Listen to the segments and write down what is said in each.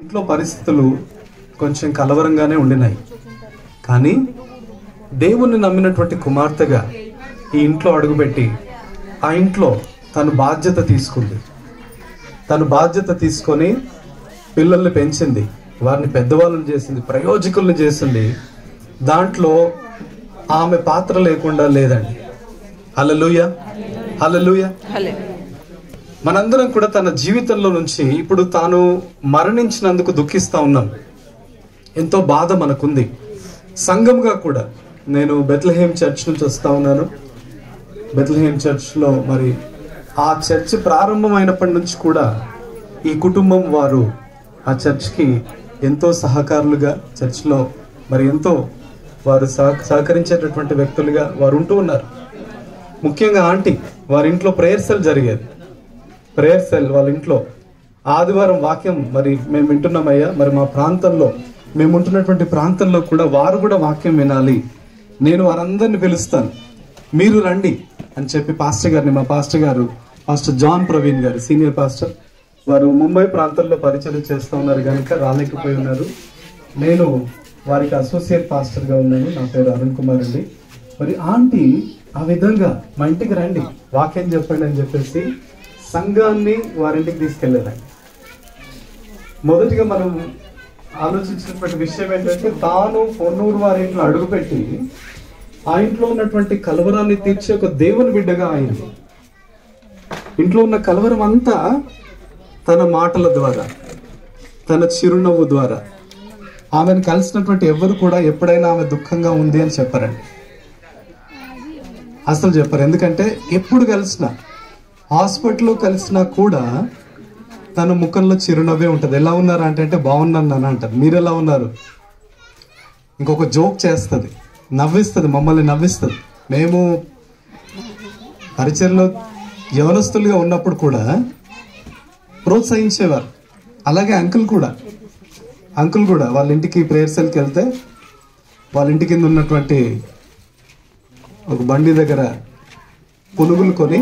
ఇంట్లో పరిస్థితులు కొంచెం కలవరంగానే ఉండినాయి. కానీ దేవుణ్ణి నమ్మినటువంటి కుమార్తెగా ఈ ఇంట్లో అడుగుపెట్టి ఆ ఇంట్లో తను బాధ్యత తీసుకుంది. తను బాధ్యత తీసుకొని పిల్లల్ని పెంచింది, వారిని పెద్దవాళ్ళని చేసింది, ప్రయోజకుల్ని చేసింది. దాంట్లో ఆమె పాత్ర లేకుండా లేదండి. హల్లెలూయా, హల్లెలూయా. మనందరం కూడా తన జీవితంలో నుంచి ఇప్పుడు తాను మరణించినందుకు దుఃఖిస్తా ఉన్నాం. ఎంతో బాధ మనకుంది. సంఘంగా కూడా నేను బెత్లెహేం చర్చ్ నుంచి వస్తా ఉన్నాను. బెత్లెహేం చర్చ్లో మరి ఆ చర్చ్ ప్రారంభమైనప్పటి నుంచి కూడా ఈ కుటుంబం వారు ఆ చర్చ్కి ఎంతో సహకారులుగా, చర్చ్లో మరి ఎంతో వారు సహకరించేటటువంటి వ్యక్తులుగా వారు ఉంటూ ఉన్నారు. ముఖ్యంగా ఆంటీ వారి ఇంట్లో ప్రేయర్ సెల్ జరిగేది. ప్రేయర్ సెల్ వాళ్ళ ఇంట్లో ఆదివారం వాక్యం మరి మేము వింటున్నామయ్యా. మరి మా ప్రాంతంలో మేము ఉంటున్నటువంటి ప్రాంతంలో కూడా వారు కూడా వాక్యం వినాలి, నేను వారందరిని పిలుస్తాను, మీరు రండి అని చెప్పి పాస్టర్ గారిని, మా పాస్టర్ గారు పాస్టర్ జాన్ ప్రవీణ్ గారు సీనియర్ పాస్టర్, వారు ముంబై ప్రాంతంలో పరిచయం చేస్తూ ఉన్నారు కనుక రాలేకపోయి ఉన్నారు. నేను వారికి అసోసియేట్ పాస్టర్గా ఉన్నాను. నా పేరు అరుణ్ కుమార్ అండి. మరి ఆంటీ ఆ విధంగా మా ఇంటికి రండి, వాక్యం చెప్పండి అని చెప్పేసి సంఘాన్ని వారింటికి తీసుకెళ్ళారండి. మొదటిగా మనం ఆలోచించినటువంటి విషయం ఏంటంటే, తాను పొన్నూరు వారి ఇంట్లో అడుగుపెట్టి ఆ ఇంట్లో ఉన్నటువంటి కలవరాన్ని తీర్చే ఒక దేవుని బిడ్డగా అయింది. ఇంట్లో ఉన్న కలవరం అంతా తన మాటల ద్వారా, తన చిరునవ్వు ద్వారా. ఆమెను కలిసినటువంటి ఎవరు కూడా ఎప్పుడైనా ఆమె దుఃఖంగా ఉంది అని చెప్పారండి, అసలు చెప్పారు. ఎందుకంటే ఎప్పుడు కలిసినా, హాస్పిటల్లో కలిసినా కూడా తన ముఖంలో చిరునవ్వే ఉంటుంది. ఎలా ఉన్నారు అంటే బాగున్నాను అని అంటారు. మీరు ఎలా ఉన్నారు? ఇంకొక జోక్ చేస్తుంది, నవ్విస్తుంది, మమ్మల్ని నవ్విస్తుంది. మేము పరిచయంలో యవనస్తులుగా ఉన్నప్పుడు కూడా ప్రోత్సహించేవారు. అలాగే అంకుల్ కూడా వాళ్ళ ఇంటికి ప్రేయర్ సెల్కి వెళ్తే వాళ్ళ ఇంటి కింద ఉన్నటువంటి ఒక బండి దగ్గర పునుగులు కొని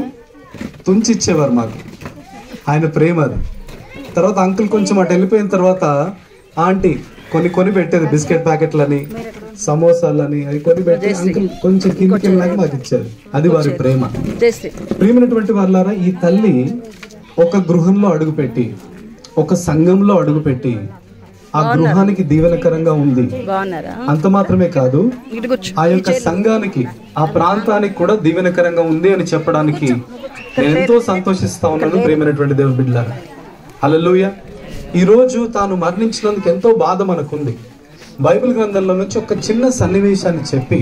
తుంచి ఇచ్చేవారు మాకు. ఆయన ప్రేమ అది. తర్వాత అంకుల్ కొంచెం అటు వెళ్ళిపోయిన తర్వాత ఆంటీ కొని పెట్టేది, బిస్కెట్ ప్యాకెట్లని, సమోసాలని, అవి కొని పెట్టి అంకుల్ కొంచెం కిందికి వెళ్ళాక మాకు ఇచ్చారు. అది వారి ప్రేమ. ప్రేమైనటువంటి వాళ్ళారా, ఈ తల్లి ఒక గృహంలో అడుగుపెట్టి, ఒక సంఘంలో అడుగుపెట్టి ఆ గృహానికి దీవెనకరంగా ఉంది. అంత మాత్రమే కాదు, ఆ యొక్క సంఘానికి, ఆ ప్రాంతానికి కూడా దీవెనకరంగా ఉంది అని చెప్పడానికి నేను ఎంతో సంతోషిస్తా ఉన్నాను. ప్రేమైనటువంటి దేవుని బిడ్డలారా, హల్లెలూయా. ఈ రోజు తాను మరణించినందుకు ఎంతో బాధ మనకుంది. బైబిల్ గ్రంథంలో నుంచి ఒక చిన్న సన్నివేశాన్ని చెప్పి,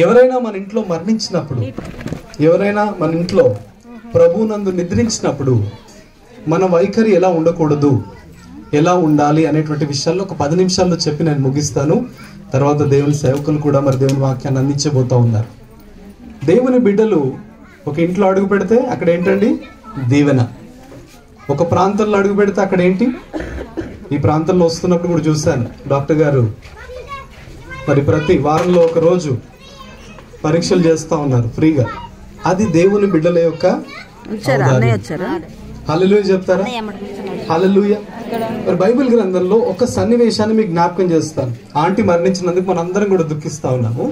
ఎవరైనా మన ఇంట్లో మరణించినప్పుడు, ఎవరైనా మన ఇంట్లో ప్రభువునందు నిద్రించినప్పుడు మన వైఖరి ఎలా ఉండకూడదు, ఎలా ఉండాలి అనేటువంటి విషయాల్లో ఒక 10 నిమిషాల్లో చెప్పి నేను ముగిస్తాను. తర్వాత దేవుని సేవకులు కూడా మరి దేవుని వాక్యాన్ని అందించబోతూ ఉన్నారు. దేవుని బిడ్డలు ఒక ఇంట్లో అడుగు పెడితే అక్కడ ఏంటండి? దీవెన. ఒక ప్రాంతంలో అడుగు పెడితే అక్కడ ఏంటి? ఈ ప్రాంతంలో వస్తున్నప్పుడు కూడా చూశాను, డాక్టర్ గారు మరి ప్రతి వారంలో ఒక రోజు పరీక్షలు చేస్తూ ఉన్నారు ఫ్రీగా. అది దేవుని బిడ్డల యొక్క హల్లెలూయా చెప్తారా? హల్లెలూయా. మరి బైబిల్ గ్రంథంలో ఒక సన్నివేశాన్ని మీకు జ్ఞాపకం చేస్తాను. ఆంటీ మరణించినందుకు మనందరం కూడా దుఃఖిస్తా ఉన్నాము.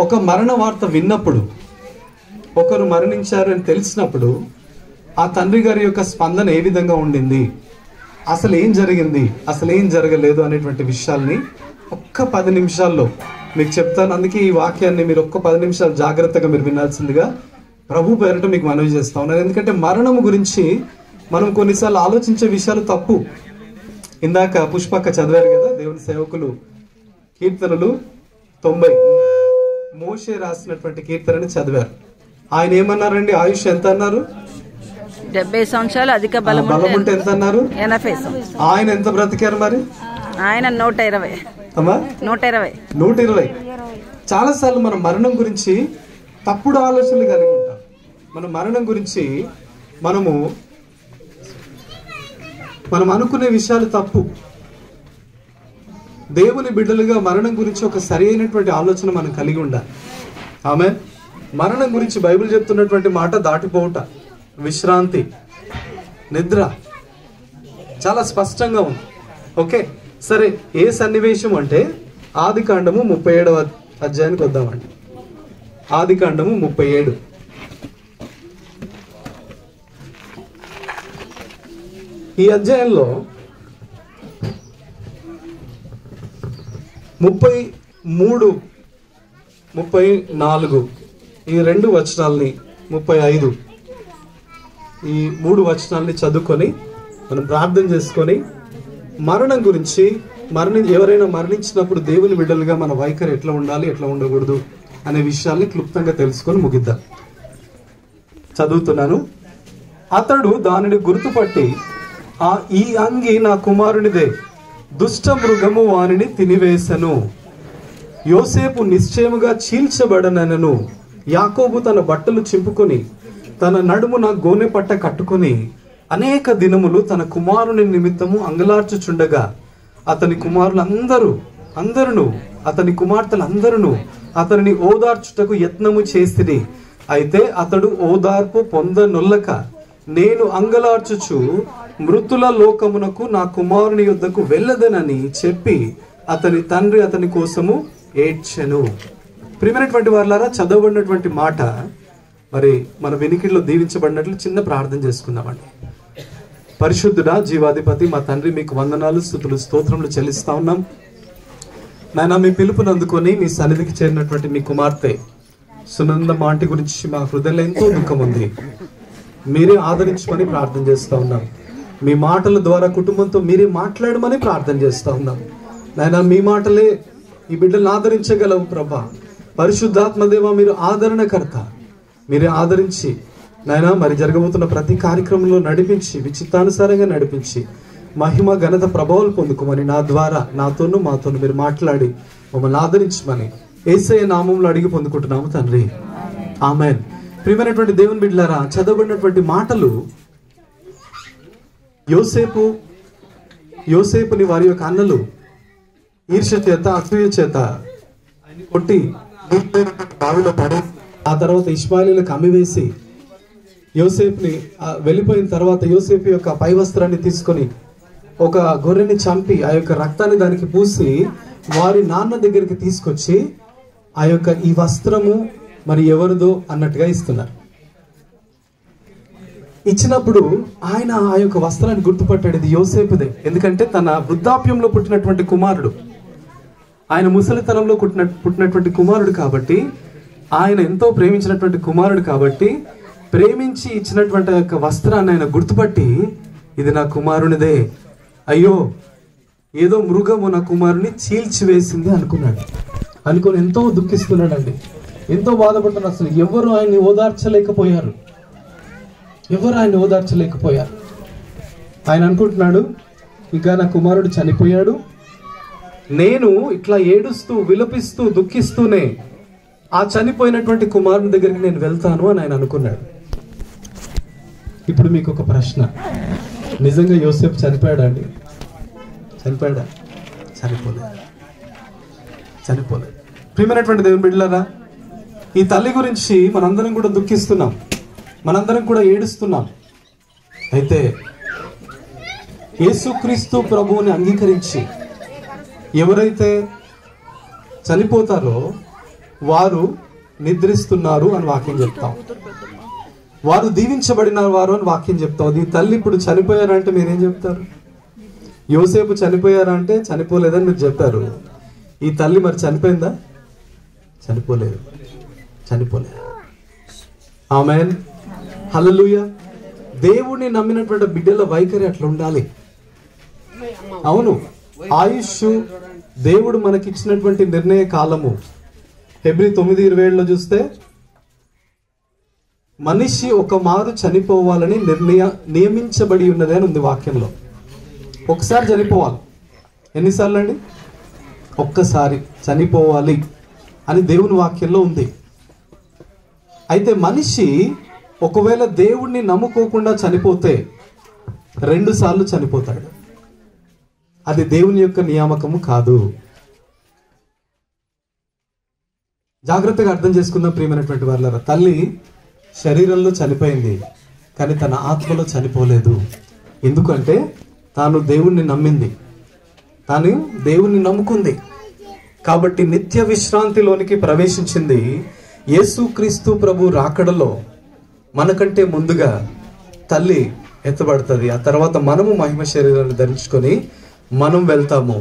ఒక మరణ వార్త విన్నప్పుడు, ఒకరు మరణించారు అని తెలిసినప్పుడు ఆ తండ్రి గారి యొక్క స్పందన ఏ విధంగా ఉండింది, అసలు ఏం జరిగింది, అసలు ఏం జరగలేదు అనేటువంటి విషయాల్ని ఒక్క 10 నిమిషాల్లో మీకు చెప్తాను. అందుకే ఈ వాక్యాన్ని మీరు ఒక్క 10 నిమిషాలు జాగ్రత్తగా మీరు వినాల్సిందిగా ప్రభు పేరిట మీకు మనవి చేస్తా ఉన్నాను. ఎందుకంటే మరణం గురించి మనం కొన్నిసార్లు ఆలోచించే విషయాలు తప్పు. ఇందాక పుష్పక్క చదివారు కదా, దేవుని సేవకులు కీర్తనలు 90 మోషే రాసినటువంటి కీర్తనని చదివారు. ఆయన ఏమన్నారండి? ఆయుష్ ఎంత అన్నారు? 70 సంవత్సరాలు అధిక బలం ఉంటే ఎంత అన్నారు? 80 సంవత్సరాలు. ఆయన ఎంత బ్రతికారు మరి? ఆయన 120. 120. చాలా సార్లు మనం మరణం గురించి తప్పుడు ఆలోచనలు కలిగి ఉంటాం. మన మరణం గురించి మనం అనుకునే విషయాలు తప్పు. దేవుని బిడ్డలుగా మరణం గురించి ఒక సరి అయినటువంటి ఆలోచన మనం కలిగి ఉండాలి. ఆమేన్. మరణం గురించి బైబిల్ చెప్తున్నటువంటి మాట దాటిపోవుట, విశ్రాంతి, నిద్ర. చాలా స్పష్టంగా ఉంది. ఓకే, సరే, ఏ సన్నివేశం అంటే ఆదికాండము 37వ అధ్యాయానికి వద్దామండి. ఆదికాండము 37. ఈ అధ్యాయంలో 33, 34 ఈ 2 వచనాల్ని, 35 ఈ 3 వచనాల్ని చదువుకొని మనం ప్రార్థన చేసుకొని మరణం గురించి, ఎవరైనా మరణించినప్పుడు దేవుని బిడ్డలుగా మన వైఖరి ఎట్లా ఉండాలి, ఎట్లా ఉండకూడదు అనే విషయాల్ని క్లుప్తంగా తెలుసుకొని ముగిద్దాం. చదువుతున్నాను. అతడు దానిని గుర్తుపట్టి, ఈ అంగి నా కుమారునిదే, దుష్ట మృగము వానిని తినివేశను. యోసేపు నిశ్చయముగా చీల్చబడనను. యాకోబు తన బట్టలు చింపుకొని తన నడుమున గోనె పట్ట కట్టుకొని అనేక దినములు తన కుమారుని నిమిత్తము అంగలార్చుచుండగా అతని కుమారులందరూ అతని కుమార్తెలందరూ అతనిని ఓదార్చుటకు యత్నము చేసిరి. అయితే అతడు ఓదార్పు పొందనొల్లక, నేను అంగలార్చుచు మృతుల లోకమునకు నా కుమారుని యొద్దకు వెళ్ళదనని చెప్పి అతని తండ్రి అతని కోసము ఏడ్చెను. ప్రియమైనటువంటి వారులారా, చదవబడినటువంటి మాట మరి మన వెనికిడిలో దీవించబడినట్లు చిన్న ప్రార్థన చేసుకుందామండి. పరిశుద్ధుడా, జీవాధిపతి, మా తండ్రి, మీకు వందనాలు, స్తుతులు, స్తోత్రములు చెల్లిస్తా ఉన్నాం. నాయన, మీ పిలుపుని అందుకొని మీ సన్నిధికి చేరినటువంటి మీ కుమార్తె సునంద మాంటి గురించి మా హృదయంలో ఎంతో దుఃఖం ఉంది. మీరే ఆదరించమని ప్రార్థన చేస్తూ ఉన్నాం. మీ మాటల ద్వారా కుటుంబంతో మీరే మాట్లాడమని ప్రార్థన చేస్తూ ఉన్నాం. నాయన, మీ మాటలే ఈ బిడ్డలను ఆదరించగలవు ప్రభా. పరిశుద్ధాత్మదేవ, మీరు ఆదరణకర్త. మీరే ఆదరించి నాయన మరి జరగబోతున్న ప్రతి కార్యక్రమంలో నడిపించి, విచిత్తానుసారంగా నడిపించి మహిమ ఘనత ప్రభావాలు పొందుకోమని నా ద్వారా నాతోనూ మాతోనూ మీరు మాట్లాడి మమ్మల్ని ఆదరించమని యేసయ్య నామంలో అడిగి పొందుకుంటున్నాము తండ్రి, ఆమేన్. ప్రియమైనటువంటి దేవుని బిడ్డలారా, చదవబడినటువంటి మాటలు యోసేపుని వారి యొక్క అన్నలు ఈర్ష్య చేత, అసూయ చేత కొట్టి బావిలో పడి, ఆ తర్వాత ఇష్మాయిలీలకు అమ్మివేసి యోసేపుని వెళ్ళిపోయిన తర్వాత యోసేపు యొక్క పై వస్త్రాన్ని తీసుకొని ఒక గొర్రెని చంపి ఆ యొక్క రక్తాన్ని దానికి పూసి వారి నాన్న దగ్గరికి తీసుకొచ్చి ఆ యొక్క ఈ వస్త్రము మరి ఎవరిదో అన్నట్టుగా ఇస్తున్నారు. ఇచ్చినప్పుడు ఆయన ఆ యొక్క వస్త్రాన్ని గుర్తుపట్టాడు, ఇది యోసేపుదే. ఎందుకంటే తన వృద్ధాప్యంలో పుట్టినటువంటి కుమారుడు, ఆయన ముసలితనంలో పుట్టినటువంటి కుమారుడు కాబట్టి, ఆయన ఎంతో ప్రేమించినటువంటి కుమారుడు కాబట్టి ప్రేమించి ఇచ్చినటువంటి యొక్క వస్త్రాన్ని ఆయన గుర్తుపట్టి, ఇది నా కుమారునిదే, అయ్యో ఏదో మృగము నా కుమారుని చీల్చివేసింది అనుకున్నాడు. అనుకొని ఎంతో దుఃఖిస్తున్నాడండి, ఎంతో బాధపడుతున్నాడు. అసలు ఎవరు ఆయన్ని ఓదార్చలేకపోయారు. ఆయన అనుకుంటున్నాడు, ఇంకా నా కుమారుడు చనిపోయాడు, నేను ఇట్లా ఏడుస్తూ విలపిస్తూ దుఃఖిస్తూనే ఆ చనిపోయినటువంటి కుమారుని దగ్గరికి నేను వెళ్తాను అని ఆయన అనుకున్నాడు. ఇప్పుడు మీకు ఒక ప్రశ్న, నిజంగా యోసేపు చనిపోయాడా అండి? చనిపోయాడా? చనిపోలేదు. ప్రియమైనటువంటి దేవుని బిడ్డలారా, ఈ తల్లి గురించి మనందరం కూడా దుఃఖిస్తున్నాం, మనందరం కూడా ఏడుస్తున్నాం. అయితే యేసుక్రీస్తు ప్రభువుని అంగీకరించి ఎవరైతే చనిపోతారో వారు నిద్రిస్తున్నారు అని వాక్యం చెప్తాం, వారు దీవించబడిన వారు అని వాక్యం చెప్తాం. ఈ తల్లి ఇప్పుడు చనిపోయారంటే మీరేం చెప్తారు? యోసేపు చనిపోయారా అంటే చనిపోలేదని మీరు చెప్తారు. ఈ తల్లి మరి చనిపోయిందా? చనిపోలేదు. ఆమేన్, హల్లెలూయా. దేవుణ్ణి నమ్మినటువంటి బిడ్డల వైఖరి అట్లా ఉండాలి. అవును, ఆయుష్ దేవుడు మనకిచ్చినటువంటి నిర్ణయ కాలము. హెబ్రీ 9:27 చూస్తే మనిషి ఒక మారు చనిపోవాలని నియమించబడి ఉన్నది అని ఉంది వాక్యంలో. ఒకసారి చనిపోవాలి. ఎన్నిసార్లు అండి? ఒక్కసారి చనిపోవాలి అని దేవుని వాక్యంలో ఉంది. అయితే మనిషి ఒకవేళ దేవుణ్ణి నమ్ముకోకుండా చనిపోతే 2 సార్లు చనిపోతాడు. అది దేవుని యొక్క నియామకము కాదు. జాగ్రత్తగా అర్థం చేసుకుందాం ప్రియమైనటువంటి వారులారా. తల్లి శరీరంలో చనిపోయింది, కానీ తన ఆత్మలో చనిపోలేదు. ఎందుకంటే తాను దేవుణ్ణి నమ్మింది, తాను దేవుణ్ణి నమ్ముకుంది కాబట్టి నిత్య విశ్రాంతిలోనికి ప్రవేశించింది. యేసుక్రీస్తు ప్రభు రాకడలో మనకంటే ముందుగా తల్లి ఎత్తబడుతుంది. ఆ తర్వాత మనము మహిమ శరీరాన్ని ధరించుకొని మనం వెళ్తాము,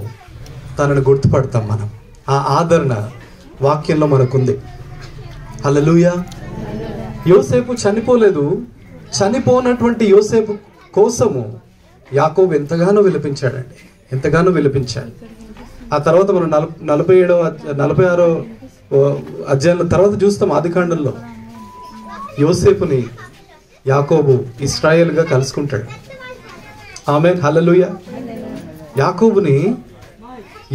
తనను గుర్తుపడతాం. మనం ఆ ఆదరణ వాక్యంలో మనకుంది. హల్లెలూయా. యోసేపు చనిపోలేదు. చనిపోనటువంటి యోసేపు కోసము యాకోబు ఎంతగానో విలపించాడండి, ఎంతగానో విలపించాడు. ఆ తర్వాత మనం 46వ అధ్యాయంలో తర్వాత చూస్తాం. ఆదికాండంలో యోసేపుని యాకోబు ఇశ్రాయేలుగా కలుసుకుంటాడు. ఆమేన్, హల్లెలూయా.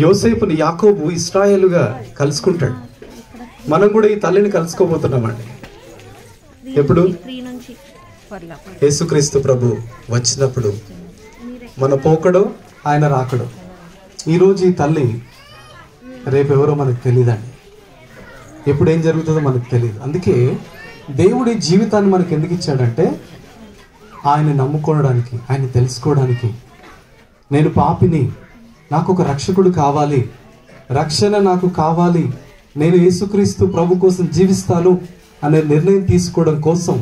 యోసేపుని యాకోబు ఇశ్రాయేలుగా కలుసుకుంటాడు. మనం కూడా ఈ తల్లిని కలుసుకోబోతున్నామండి. ఎప్పుడు? యేసుక్రీస్తు ప్రభు వచ్చినప్పుడు. మన పోకడో ఆయన రాకడో. ఈరోజు ఈ తల్లి, రేపు ఎవరో మనకు తెలియదండి, ఎప్పుడు ఏం జరుగుతుందో మనకు తెలియదు. అందుకే దేవుడి జీవితాన్ని మనకు ఎందుకు ఇచ్చాడంటే ఆయన నమ్ముకోవడానికి, ఆయన తెలుసుకోవడానికి. నేను పాపిని, నాకు ఒక రక్షకుడు కావాలి, రక్షణ నాకు కావాలి, నేను యేసుక్రీస్తు ప్రభు కోసం జీవిస్తాను అనే నిర్ణయం తీసుకోవడం కోసం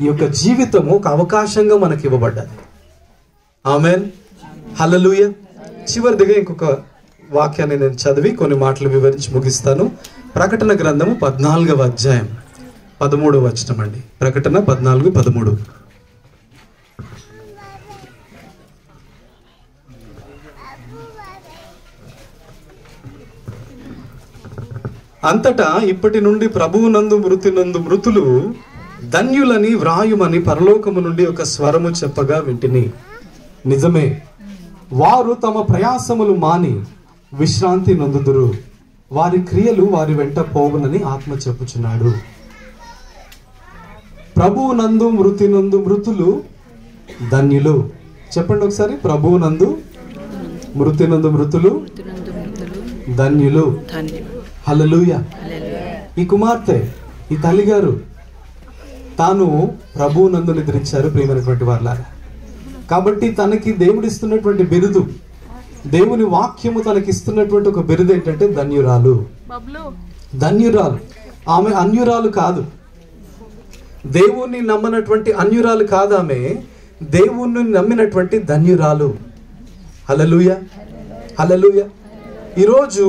ఈ యొక్క జీవితం ఒక అవకాశంగా మనకి ఇవ్వబడ్డది. ఆమేన్, హల్లెలూయా. చివరిదిగా ఇంకొక వాక్యాన్ని నేను చదివి కొన్ని మాటలు వివరించి ముగిస్తాను. ప్రకటన గ్రంథము 14వ అధ్యాయం 13వ వచనం అండి. ప్రకటన 14:13. అంతటా ఇప్పటి నుండి ప్రభువునందు మృతినందు మృతులు ధన్యులని వ్రాయుమని పరలోకము నుండి ఒక స్వరము చెప్పగా వింటిని. నిజమే, వారు తమ ప్రయాసములు మాని విశ్రాంతి నొందుదురు, వారి క్రియలు వారి వెంట పోవునని ఆత్మ చెప్పుచున్నాడు. ప్రభువునందు మృతినందు మృతులు ధన్యులు. చెప్పండి ఒకసారి. ప్రభువునందు మృతినందు మృతులు ధన్యులు. హల్లెలూయా. ఈ కుమార్తె, ఈ తల్లిగారు తాను ప్రభువునందు నిద్రించారు ప్రియమైనటువంటి వారులారా. కాబట్టి తనకి దేవుడిస్తున్నటువంటి బిరుదు, దేవుని వాక్యము తనకిస్తున్నటువంటి ఒక బిరుదు ఏంటంటే ధన్యురాలు. ధన్యురాలు. ఆమె అన్యురాలు కాదు, దేవుణ్ణి నమ్మనటువంటి అన్యురాలు కాదు, ఆమె దేవుణ్ణి నమ్మినటువంటి ధన్యురాలు. హల్లెలూయా, హల్లెలూయా. ఈరోజు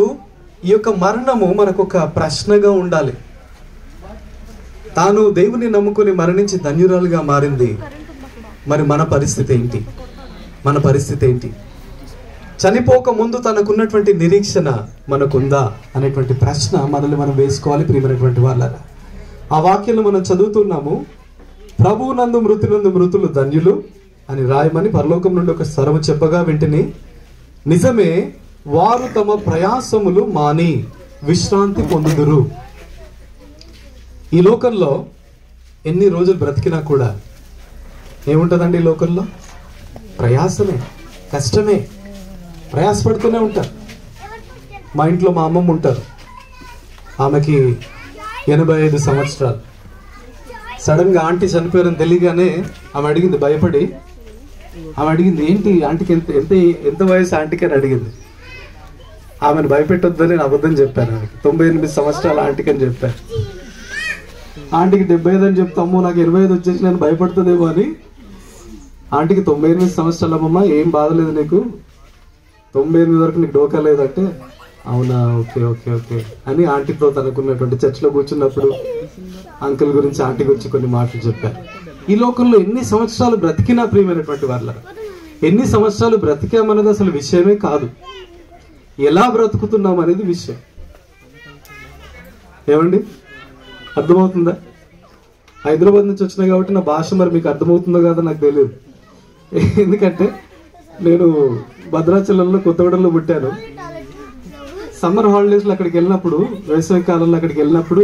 ఈ యొక్క మరణము మనకు ఒక ప్రశ్నగా ఉండాలి. తాను దేవుని నమ్ముకుని మరణించి ధన్యురాలుగా మారింది. మరి మన పరిస్థితి ఏంటి? మన పరిస్థితి ఏంటి? చనిపోక ముందు తనకున్నటువంటి నిరీక్షణ మనకుందా అనేటువంటి ప్రశ్న మనల్ని మనం వేసుకోవాలి ప్రియమైనటువంటి వాళ్ళరా. ఆ వాక్యంలో మనం చదువుతున్నాము, ప్రభువునందు మృతినందు మృతులు ధన్యులు అని రాయమని పరలోకం నుండి ఒక స్వరము చెప్పగా వింటిని. నిజమే, వారు తమ ప్రయాసములు మాని విశ్రాంతి పొందుదురు. ఈ లోకంలో ఎన్ని రోజులు బ్రతికినా కూడా ఏముంటుందండి? ఈ లోకంలో ప్రయాసమే, కష్టమే, ప్రయాసపడుతూనే ఉంటారు. మా ఇంట్లో మా అమ్మమ్మ ఉంటారు, ఆమెకి 85 సంవత్సరాలు. సడన్గా ఆంటీ చనిపోయారని తెలియగానే ఆమె అడిగింది, భయపడి ఆమె అడిగింది, ఏంటి ఆంటీకి ఎంత వయసు ఆంటీకి అని అడిగింది. ఆమెను భయపెట్టొద్దని నేను అబద్ధం చెప్పాను. ఆమెకి 98 సంవత్సరాల ఆంటీకి అని చెప్పాను. ఆంటీకి 75 అని చెప్తాము, నాకు 25 వచ్చేసి నేను భయపడుతుందేమో అని. ఆంటీకి 98 సంవత్సరాల అమ్మమ్మ, ఏం బాధలేదు నీకు, 98 వరకు నీకు డోకా లేదంటే, అవునా, ఓకే ఓకే ఓకే అని ఆంటీతో తనకున్నటువంటి చర్చలో కూర్చున్నప్పుడు అంకుల్ గురించి ఆంటీ గురించి కొన్ని మాటలు చెప్పారు. ఈ లోకంలో ఎన్ని సంవత్సరాలు బ్రతికినా ప్రియమైనటువంటి వాళ్ళ, ఎన్ని సంవత్సరాలు బ్రతికామన్నది అసలు విషయమే కాదు, ఎలా బ్రతుకుతున్నాం అనేది విషయం. ఏమండి, అర్థమవుతుందా? హైదరాబాద్ నుంచి వచ్చినా కాబట్టి నా భాష మరి మీకు అర్థమవుతుందో కాదో నాకు తెలియదు. ఎందుకంటే నేను భద్రాచలంలో కొత్తగూడెంలో పుట్టాను. సమ్మర్ హాలిడేస్లో అక్కడికి వెళ్ళినప్పుడు, వేసవి కాలంలో అక్కడికి వెళ్ళినప్పుడు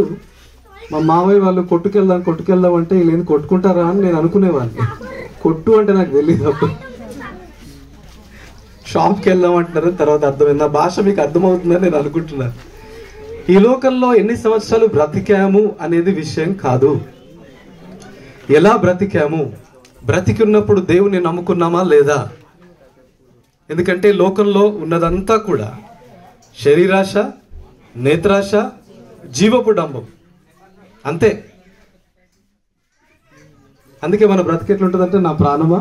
మా మామయ్య వాళ్ళు కొట్టుకెళ్దాం అంటే వీళ్ళు కొట్టుకుంటారా అని నేను అనుకునేవాడిని. కొట్టు అంటే నాకు తెలియదు. అప్పుడు షాప్కి వెళ్దాం అంటున్నారు, తర్వాత అర్థమైంది. ఆ భాష మీకు అర్థమవుతుందని నేను అనుకుంటున్నాను. ఈ లోకంలో ఎన్ని సంవత్సరాలు బ్రతికాము అనేది విషయం కాదు, ఎలా బ్రతికాము, బ్రతికి ఉన్నప్పుడు దేవుని నమ్ముకున్నామా లేదా, ఎందుకంటే లోకంలో ఉన్నదంతా కూడా శరీరాశ, నేత్రాశ, జీవపు డంబం అంతే. అందుకే మన బ్రతికెట్లుంటుందంటే, నా ప్రాణమా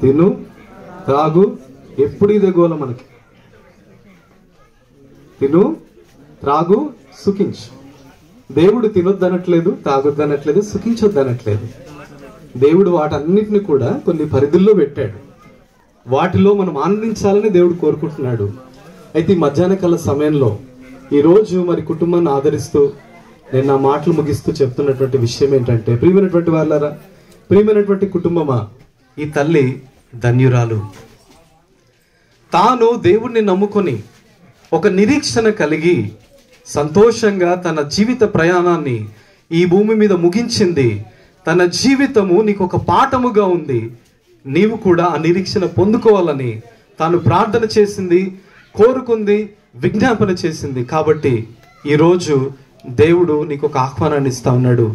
తిను త్రాగు, ఎప్పుడు ఇదే గోల మనకి. తిను త్రాగు సుఖించు. దేవుడు తినొద్దనట్లేదు, తాగొద్దనట్లేదు, సుఖించొద్దనట్లేదు. దేవుడు వాటన్నిటిని కూడా కొన్ని పరిధుల్లో పెట్టాడు. వాటిలో మనం ఆనందించాలని దేవుడు కోరుకుంటున్నాడు. అయితే ఈ మధ్యాహ్న కాల సమయంలో ఈరోజు మరి కుటుంబాన్ని ఆదరిస్తూ నేను నా మాటలు ముగిస్తూ చెప్తున్నటువంటి విషయం ఏంటంటే, ప్రియమైనటువంటి వాళ్ళారా, ప్రియమైనటువంటి కుటుంబమా, ఈ తల్లి ధన్యురాలు. తాను దేవుణ్ణి నమ్ముకొని ఒక నిరీక్షణ కలిగి సంతోషంగా తన జీవిత ప్రయాణాన్ని ఈ భూమి మీద ముగించింది. తన జీవితము నీకు ఒక పాఠముగా ఉంది. నీవు కూడా ఆ నిరీక్షణ పొందుకోవాలని తాను ప్రార్థన చేసింది, కోరుకుంది, విజ్ఞాపన చేసింది. కాబట్టి ఈరోజు దేవుడు నీకు ఒక ఆహ్వానాన్ని ఇస్తా ఉన్నాడు.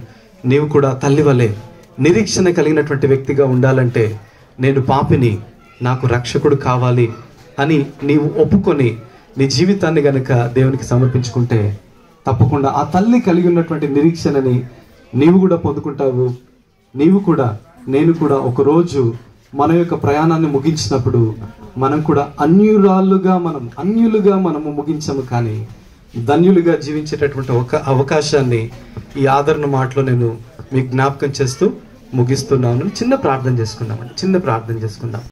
నీవు కూడా తల్లి వలె నిరీక్షణ కలిగినటువంటి వ్యక్తిగా ఉండాలంటే, నేను పాపిని, నాకు రక్షకుడు కావాలి అని నీవు ఒప్పుకొని నీ జీవితాన్ని గనక దేవునికి సమర్పించుకుంటే, తప్పకుండా ఆ తల్లి కలిగి ఉన్నటువంటి నిరీక్షణని నీవు కూడా పొందుకుంటావు. నీవు కూడా, నేను కూడా ఒకరోజు మన యొక్క ప్రయాణాన్ని ముగించినప్పుడు మనం కూడా అన్యులుగా మనము ముగించము, కానీ ధన్యులుగా జీవించేటటువంటి ఒక అవకాశాన్ని ఈ ఆదరణ మాటలో నేను మీకు జ్ఞాపకం చేస్తూ ముగిస్తున్నాను. చిన్న ప్రార్థన చేసుకుందాం.